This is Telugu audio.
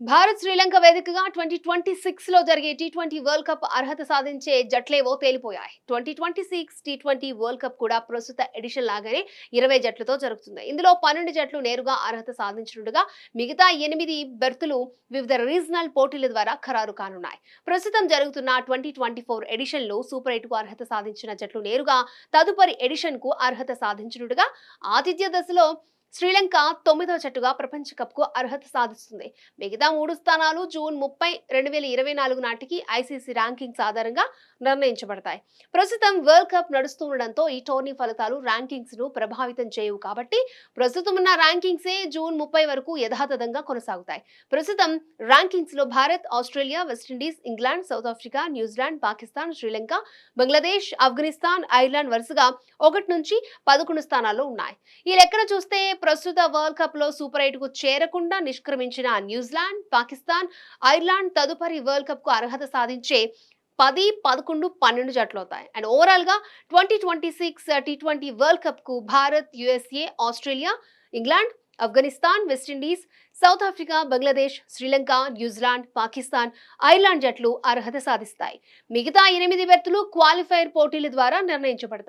భారత్ శ్రీలంక వేదికగా 2026లో జరిగే టీ20 వరల్డ్ కప్ అర్హత సాధించే జట్లేవో తేలిపోయాయి. 2026 టీ20 వరల్డ్ కప్ కూడా ప్రస్తుత ఎడిషన్ లాగానే 20 జట్లతో జరుగుతుంది. ఇందులో 12 జట్లు నేరుగా అర్హత సాధించనుండగా మిగతా 8 బెర్తులు వివిధ రీజనల్ పోటీల ద్వారా ఖరారు కానున్నాయి. ప్రస్తుతం జరుగుతున్న 2024 ఎడిషన్లో సూపర్ 8కు అర్హత సాధించిన జట్లు నేరుగా తదుపరి ఎడిషన్కు అర్హత సాధించనుండగా ఆతిథ్య దశలో శ్రీలంక 9వ జట్టుగా ప్రపంచ కప్‌కు అర్హత సాధిస్తుంది. మిగతా 3 స్థానాలు జూన్ 30, 2024 నాటికి ఐసీసీ ర్యాంకింగ్స్ ఆధారంగా నిర్ణయించబడతాయి. ప్రస్తుతం వరల్డ్ కప్ నడుస్తుండటంతో ఈ టోర్నీ ఫలితాలు ర్యాంకింగ్స్‌ను ప్రభావితం చేయవు కాబట్టి ప్రస్తుతం ఉన్న ర్యాంకింగ్సే జూన్ 30 వరకు యథాతథంగా కొనసాగుతాయి. ప్రస్తుతం ర్యాంకింగ్స్‌లో Bharat, Australia, West Indies, England, South Africa, New Zealand, Pakistan, Sri Lanka, Bangladesh, Afghanistan, Ireland వరుసగా 1 నుంచి 11 స్థానాల్లో ఉన్నాయి. ఈ లెక్కన చూస్తే ప్రస్తుత వరల్డ్ కప్ లో సూపర్ 8కు చేరకుండా నిష్క్రమించిన న్యూజిలాండ్, పాకిస్తాన్, ఐర్లాండ్ తదుపరి వరల్డ్ కప్ కు అర్హత సాధించే 10, 11, 12 జట్లవుతాయి. అండ్ ఓవరాల్ గా 2026 టీ20 వరల్డ్ కప్ కు Bharat, USA, Australia, England, Afghanistan, West Indies, south Africa, Bangladesh, Sri Lanka, New Zealand, Pakistan, Ireland జట్లు అర్హత సాధిస్తాయి. మిగతా 8 బెర్తులు క్వాలిఫైర్ పోటీల ద్వారా నిర్ణయించబడతాయి.